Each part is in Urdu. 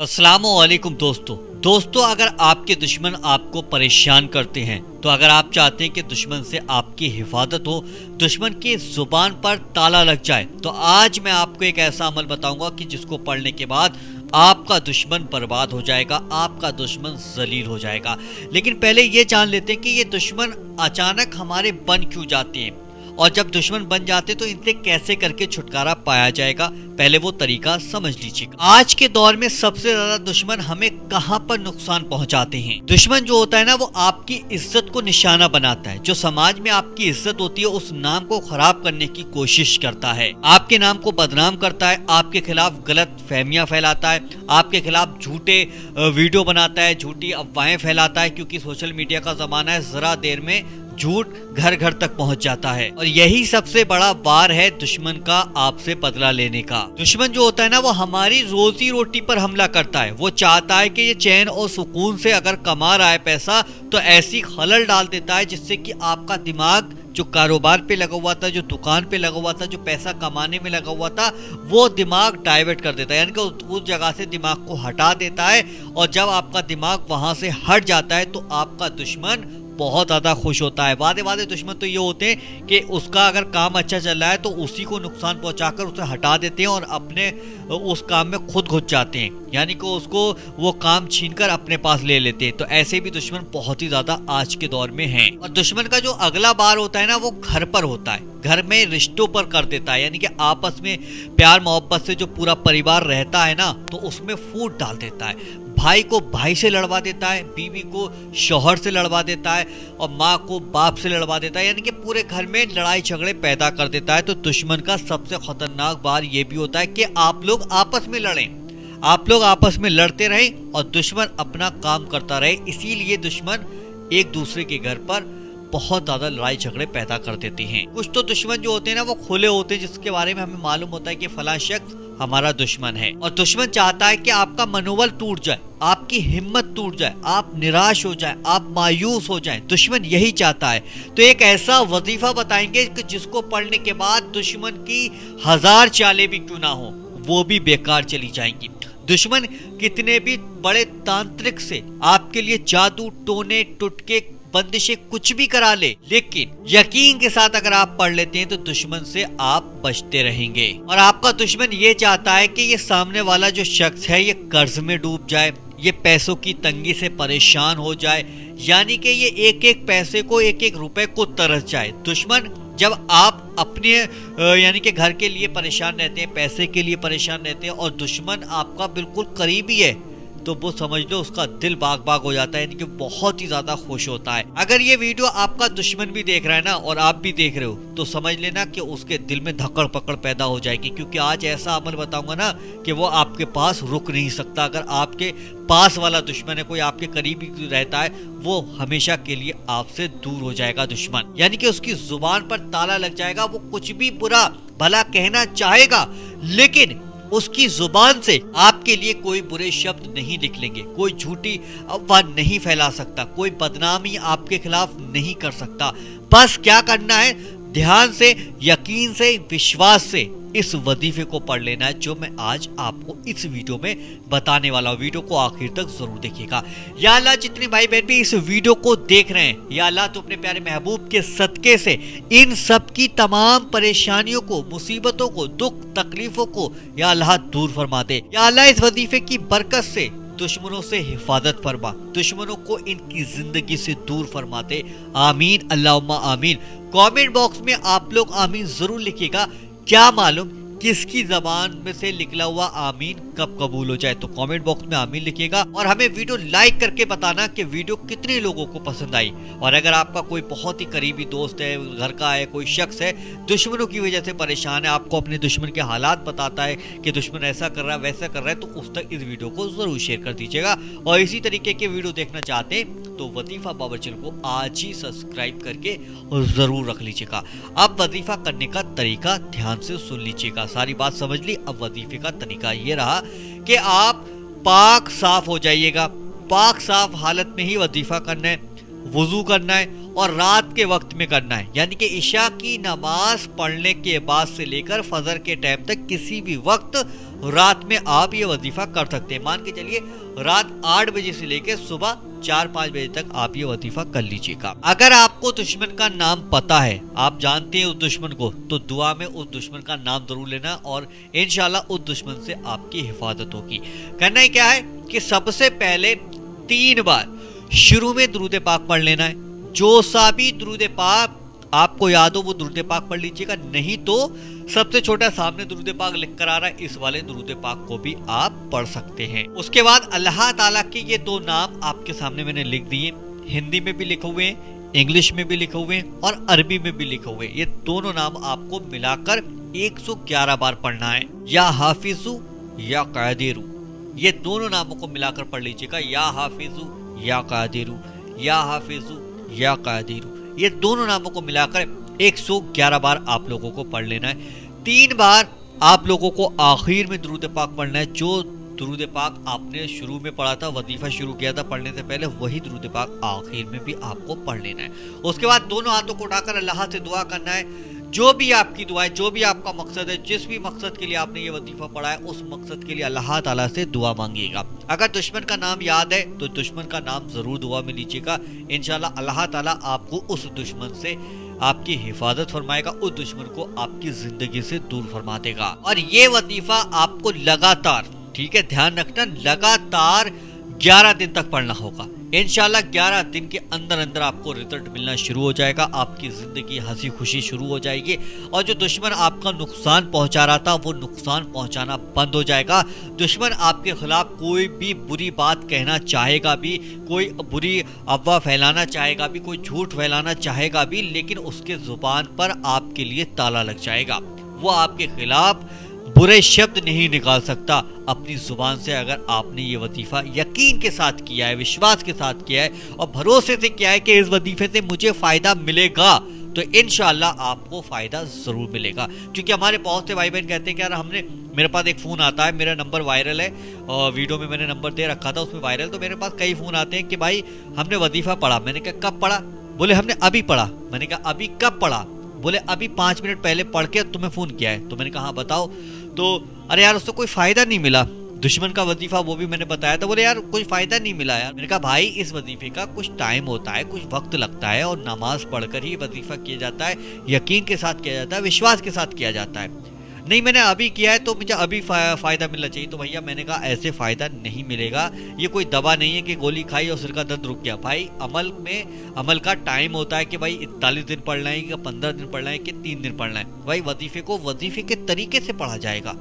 السلام علیکم دوستو اگر آپ کے دشمن آپ کو پریشان کرتے ہیں تو اگر آپ چاہتے ہیں کہ دشمن سے آپ کی حفاظت ہو، دشمن کی زبان پر تالا لگ جائے، تو آج میں آپ کو ایک ایسا عمل بتاؤں گا کہ جس کو پڑھنے کے بعد آپ کا دشمن برباد ہو جائے گا، آپ کا دشمن ذلیل ہو جائے گا۔ لیکن پہلے یہ جان لیتے ہیں کہ یہ دشمن اچانک ہمارے بن کیوں جاتے ہیں، اور جب دشمن بن جاتے تو ان سے کیسے کر کے چھٹکارا پایا جائے گا، پہلے وہ طریقہ سمجھ لیجیے گا۔ آج کے دور میں سب سے زیادہ دشمن ہمیں کہاں پر نقصان پہنچاتے ہیں؟ دشمن جو ہوتا ہے نا، وہ آپ کی عزت کو نشانہ بناتا ہے۔ جو سماج میں آپ کی عزت ہوتی ہے اس نام کو خراب کرنے کی کوشش کرتا ہے، آپ کے نام کو بدنام کرتا ہے، آپ کے خلاف غلط فہمیاں پھیلاتا ہے، آپ کے خلاف جھوٹے ویڈیو بناتا ہے، جھوٹی افواہیں پھیلاتا ہے، کیونکہ سوشل میڈیا کا زمانہ ہے، ذرا دیر میں جھوٹ گھر گھر تک پہنچ جاتا ہے، اور یہی سب سے بڑا وار ہے دشمن کا آپ سے بدلہ لینے کا۔ دشمن جو ہوتا ہے نا، وہ ہماری روزی روٹی پر حملہ کرتا ہے۔ وہ چاہتا ہے کہ یہ چین اور سکون سے اگر کما رہا ہے پیسہ تو ایسی خلل ڈال دیتا ہے جس سے کہ آپ کا دماغ جو کاروبار پہ لگا ہوا تھا، جو دکان پہ لگا ہوا تھا، جو پیسہ کمانے میں لگا ہوا تھا، وہ دماغ ڈائیورٹ کر دیتا ہے، یعنی کہ اس جگہ سے دماغ کو ہٹا دیتا ہے، اور جب آپ کا دماغ وہاں سے ہٹ جاتا ہے تو آپ کا دشمن بہت زیادہ خوش ہوتا ہے۔ وعدے دشمن تو یہ ہوتے ہیں کہ اس کا اگر کام اچھا چل رہا ہے تو اسی کو نقصان پہنچا کر اسے ہٹا دیتے ہیں اور اپنے اس کام میں خود گھس جاتے ہیں، یعنی کہ اس کو وہ کام چھین کر اپنے پاس لے لیتے ہیں۔ تو ایسے بھی دشمن بہت ہی زیادہ آج کے دور میں ہیں۔ اور دشمن کا جو اگلا بار ہوتا ہے نا، وہ گھر پر ہوتا ہے، گھر میں رشتوں پر کر دیتا ہے، یعنی کہ آپس میں پیار محبت سے جو پورا پریوار رہتا ہے نا، تو اس میں پھوٹ ڈال دیتا ہے۔ بھائی کو بھائی سے لڑوا دیتا ہے، بیوی کو شوہر سے لڑوا دیتا ہے، اور ماں کو باپ سے لڑوا دیتا ہے، یعنی کہ پورے گھر میں لڑائی جھگڑے پیدا کر دیتا ہے۔ تو دشمن کا سب سے خطرناک بار یہ بھی ہوتا ہے کہ آپ لوگ آپس میں لڑیں، آپ لوگ آپس میں لڑتے رہیں اور دشمن اپنا کام کرتا رہے۔ اسی لیے دشمن ایک دوسرے کے گھر پر بہت زیادہ لڑائی جھگڑے پیدا کر دیتے ہیں۔ کچھ تو دشمن جو ہوتے ہیں نا، وہ کھلے ہوتے ہیں، جس کے بارے میں ہمیں معلوم ہوتا ہے کہ فلاں شخص ہمارا دشمن ہے، اور دشمن چاہتا ہے کہ آپ کا منوبل ٹوٹ جائے، آپ کی ہمت ٹوٹ جائے، آپ نراش ہو جائیں، آپ مایوس ہو جائیں۔ دشمن یہی چاہتا ہے۔ تو ایک ایسا وظیفہ بتائیں گے کہ جس کو پڑھنے کے بعد دشمن کی 1000 چالیں بھی کیوں نہ ہوں وہ بھی بیکار چلی جائیں گی۔ دشمن کتنے بھی بڑے تانترک سے آپ کے لیے جادو ٹونے ٹٹکے بندشیں کچھ بھی کرا لے، لیکن یقین کے ساتھ اگر آپ پڑھ لیتے ہیں تو دشمن سے آپ بچتے رہیں گے۔ اور آپ کا دشمن یہ چاہتا ہے کہ یہ سامنے والا جو شخص ہے یہ قرض میں ڈوب جائے، یہ پیسوں کی تنگی سے پریشان ہو جائے، یعنی کہ یہ ایک ایک پیسے کو، ایک ایک روپے کو ترس جائے۔ دشمن جب آپ اپنے یعنی کہ گھر کے لیے پریشان رہتے ہیں، پیسے کے لیے پریشان رہتے ہیں، اور دشمن آپ کا بالکل قریبی ہے، تو وہ سمجھ لو اس کا دل باغ باغ ہو جاتا ہے، یعنی کہ بہت ہی زیادہ خوش ہوتا ہے۔ اگر یہ ویڈیو آپ کا دشمن بھی دیکھ رہا ہے نا، اور آپ بھی دیکھ رہے ہو، تو سمجھ لینا کہ اس کے دل میں دھکڑ پکڑ پیدا ہو جائے گی، کیونکہ آج ایسا عمل بتاؤں گا نا کہ وہ آپ کے پاس رک نہیں سکتا۔ اگر آپ کے پاس والا دشمن ہے، کوئی آپ کے قریبی رہتا ہے، وہ ہمیشہ کے لیے آپ سے دور ہو جائے گا دشمن، یعنی کہ اس کی زبان پر تالا لگ جائے گا۔ وہ کچھ بھی برا بھلا کہنا چاہے گا، لیکن اس کی زبان سے آپ کے لیے کوئی برے شبد نہیں نکلیں گے، کوئی جھوٹی افواہ نہیں پھیلا سکتا، کوئی بدنامی آپ کے خلاف نہیں کر سکتا۔ بس کیا کرنا ہے، دھیان سے، یقین سے، وشواس سے اس وظیفے کو پڑھ لینا ہے جو میں آج آپ کو اس ویڈیو میں بتانے والا ہوں۔ ویڈیو کو آخر تک ضرور دیکھیے گا۔ یا اللہ، جتنے بھائی بہن بھی اس ویڈیو کو دیکھ رہے ہیں، یا اللہ تو اپنے پیارے محبوب کے صدقے سے ان سب کی تمام پریشانیوں کو، مصیبتوں کو، دکھ تکلیفوں کو یا اللہ دور فرما دے۔ یا اللہ اس وظیفے کی برکت سے دشمنوں سے حفاظت فرما، دشمنوں کو ان کی زندگی سے دور فرما دے۔ آمین، اللہم آمین۔ کامنٹ باکس میں آپ لوگ آمین ضرور لکھیے گا۔ کیا معلوم کس کی زبان میں سے نکلا ہوا آمین کب قبول ہو جائے، تو کامنٹ باکس میں آمین لکھیے گا، اور ہمیں ویڈیو لائک کر کے بتانا کہ ویڈیو کتنے لوگوں کو پسند آئی۔ اور اگر آپ کا کوئی بہت ہی قریبی دوست ہے، گھر کا ہے، کوئی شخص ہے دشمنوں کی وجہ سے پریشان ہے، آپ کو اپنے دشمن کے حالات بتاتا ہے کہ دشمن ایسا کر رہا ہے، ویسا کر رہا ہے، تو اس تک اس ویڈیو کو ضرور شیئر کر دیجیے گا۔ اور اسی طریقے کے ویڈیو دیکھنا چاہتے ہیں تو وظیفہ بابر چینل کو آج ہی سبسکرائب کر کے اور ضرور رکھ لیجیے گا۔ اب وظیفہ کرنے کا طریقہ دھیان سے سن لیجیے گا، ساری بات سمجھ لی۔ اب وظیفے کا طریقہ یہ رہا کہ آپ پاک صاف ہو جائیے گا، پاک صاف حالت میں ہی وظیفہ کرنا ہے، وضو کرنا ہے، اور رات کے وقت میں کرنا ہے، یعنی کہ عشاء کی نماز پڑھنے کے بعد سے لے کر فجر کے ٹائم تک کسی بھی وقت رات میں آپ یہ وظیفہ کر سکتے ہیں. مان کے چلیے رات 8 بجے سے لے کے صبح 4-5 بجے تک آپ یہ وظیفہ کر لیجیے گا. اگر آپ کو دشمن کا نام پتا ہے, آپ جانتے ہیں اس دشمن کو, تو دعا میں اس دشمن کا نام ضرور لینا اور انشاءاللہ اس دشمن سے آپ کی حفاظت ہوگی. کرنا ہی کیا ہے کہ سب سے پہلے 3 بار شروع میں درود پاک پڑھ لینا ہے. جو سا بھی درود پاک آپ کو یاد ہو وہ درود پاک پڑھ لیجیے گا, نہیں تو سب سے چھوٹا سامنے درود پاک لکھ کر آ رہا ہے, اس والے درود پاک کو بھی آپ پڑھ سکتے ہیں. اس کے بعد اللہ تعالیٰ کے یہ 2 نام آپ کے سامنے میں نے لکھ دیے, ہندی میں بھی لکھے ہوئے ہیں, انگلش میں بھی لکھے ہوئے ہیں اور عربی میں بھی لکھے ہوئے ہیں. یہ دونوں نام آپ کو ملا کر 111 بار پڑھنا ہے. یا حافظو یا قادرو, یہ دونوں ناموں کو ملا کر پڑھ لیجیے گا. یا حافظو یا قادرو, یا حافظو یا قادرو, یہ دونوں ناموں کو ملا کر 111 بار آپ لوگوں کو پڑھ لینا ہے. 3 بار آپ لوگوں کو آخر میں درود پاک پڑھنا ہے. جو درود پاک آپ نے شروع میں پڑھا تھا, وظیفہ شروع کیا تھا پڑھنے سے پہلے, وہی درود پاک آخر میں بھی آپ کو پڑھ لینا ہے. اس کے بعد دونوں ہاتھوں کو اٹھا کر اللہ سے دعا کرنا ہے. جو بھی آپ کی دعا ہے, جو بھی آپ کا مقصد ہے, جس بھی مقصد کے لیے آپ نے یہ وظیفہ پڑھا ہے, اس مقصد کے لیے اللہ تعالیٰ سے دعا مانگیے گا. اگر دشمن کا نام یاد ہے تو دشمن کا نام ضرور دعا میں لیجیے گا. انشاءاللہ اللہ تعالیٰ آپ کو اس دشمن سے آپ کی حفاظت فرمائے گا, اس دشمن کو آپ کی زندگی سے دور فرما دے گا. اور یہ وظیفہ آپ کو لگاتار, ٹھیک ہے دھیان رکھنا, لگاتار 11 دن تک پڑھنا ہوگا. انشاءاللہ 11 دن کے اندر اندر آپ کو رزلٹ ملنا شروع ہو جائے گا, آپ کی زندگی ہنسی خوشی شروع ہو جائے گی, اور جو دشمن آپ کا نقصان پہنچا رہا تھا وہ نقصان پہنچانا بند ہو جائے گا. دشمن آپ کے خلاف کوئی بھی بری بات کہنا چاہے گا بھی, کوئی بری افواہ پھیلانا چاہے گا بھی, کوئی جھوٹ پھیلانا چاہے گا بھی, لیکن اس کے زبان پر آپ کے لیے تالا لگ جائے گا. وہ آپ کے خلاف برے شبد نہیں نکال سکتا اپنی زبان سے. اگر آپ نے یہ وظیفہ یقین کے ساتھ کیا ہے, وشواس کے ساتھ کیا ہے اور بھروسے سے کیا ہے کہ اس وظیفے سے مجھے فائدہ ملے گا, تو انشاءاللہ آپ کو فائدہ ضرور ملے گا. کیونکہ ہمارے بہت سے بھائی بہن کہتے ہیں کہ یار میرے پاس ایک فون آتا ہے, میرا نمبر وائرل ہے, اور ویڈیو میں نے نمبر دے رکھا تھا اس میں وائرل, تو میرے پاس کئی فون آتے ہیں کہ بھائی ہم نے وظیفہ پڑھا. میں نے کہا کب پڑھا؟ بولے ہم نے ابھی پڑھا. میں نے کہا ابھی کب پڑھا؟ بولے ابھی 5 منٹ پہلے پڑھ کے تمہیں فون کیا ہے. تو میں نے کہا ہاں بتاؤ. تو ارے یار اس سے کوئی فائدہ نہیں ملا, دشمن کا وظیفہ وہ بھی میں نے بتایا تھا. بولے یار کوئی فائدہ نہیں ملا یار. میں نے کہا بھائی اس وظیفے کا کچھ ٹائم ہوتا ہے, کچھ وقت لگتا ہے, اور نماز پڑھ کر ہی وظیفہ کیا جاتا ہے, یقین کے ساتھ کیا جاتا ہے, وشواس کے ساتھ کیا جاتا ہے. نہیں میں نے ابھی کیا ہے تو مجھے ابھی فائدہ ملنا چاہیے. تو بھیا میں نے کہا ایسے فائدہ نہیں ملے گا, یہ کوئی دوا نہیں ہے کہ گولی کھائی اور سر کا درد رک گیا. بھائی عمل کا ٹائم ہوتا ہے کہ بھائی 41 دن پڑھنا ہے کہ 15 دن پڑھنا ہے کہ 3 دن پڑھنا ہے. بھائی وظیفے کو وظیفے کے طریقے سے پڑھا جائے گا.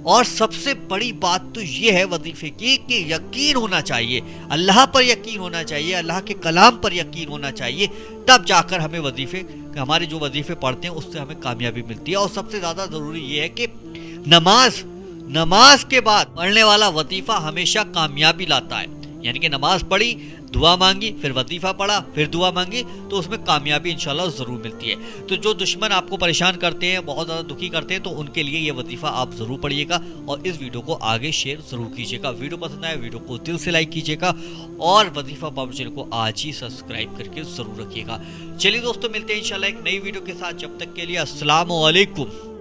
اور سب سے بڑی بات تو یہ ہے وظیفے کی کہ یقین ہونا چاہیے, اللہ پر یقین ہونا چاہیے, اللہ کے کلام پر یقین ہونا چاہیے, تب جا کر ہمیں ہمارے جو وظیفے پڑھتے ہیں اس سے ہمیں کامیابی ملتی ہے. اور سب سے زیادہ ضروری یہ ہے کہ نماز کے بعد پڑھنے والا وظیفہ ہمیشہ کامیابی لاتا ہے. یعنی کہ نماز پڑھی, دعا مانگی, پھر وظیفہ پڑھا, پھر دعا مانگی, تو اس میں کامیابی انشاءاللہ ضرور ملتی ہے. تو جو دشمن آپ کو پریشان کرتے ہیں, بہت زیادہ دکھی کرتے ہیں, تو ان کے لیے یہ وظیفہ آپ ضرور پڑھیے گا, اور اس ویڈیو کو آگے شیئر ضرور کیجیے گا. ویڈیو پسند آئے ویڈیو کو دل سے لائک کیجیے گا, اور وظیفہ بابو چینل کو آج ہی سبسکرائب کر کے ضرور رکھیے گا. چلیے دوستوں ملتے ہیں انشاءاللہ ایک نئی ویڈیو کے ساتھ, جب تک کے لیے السلام علیکم.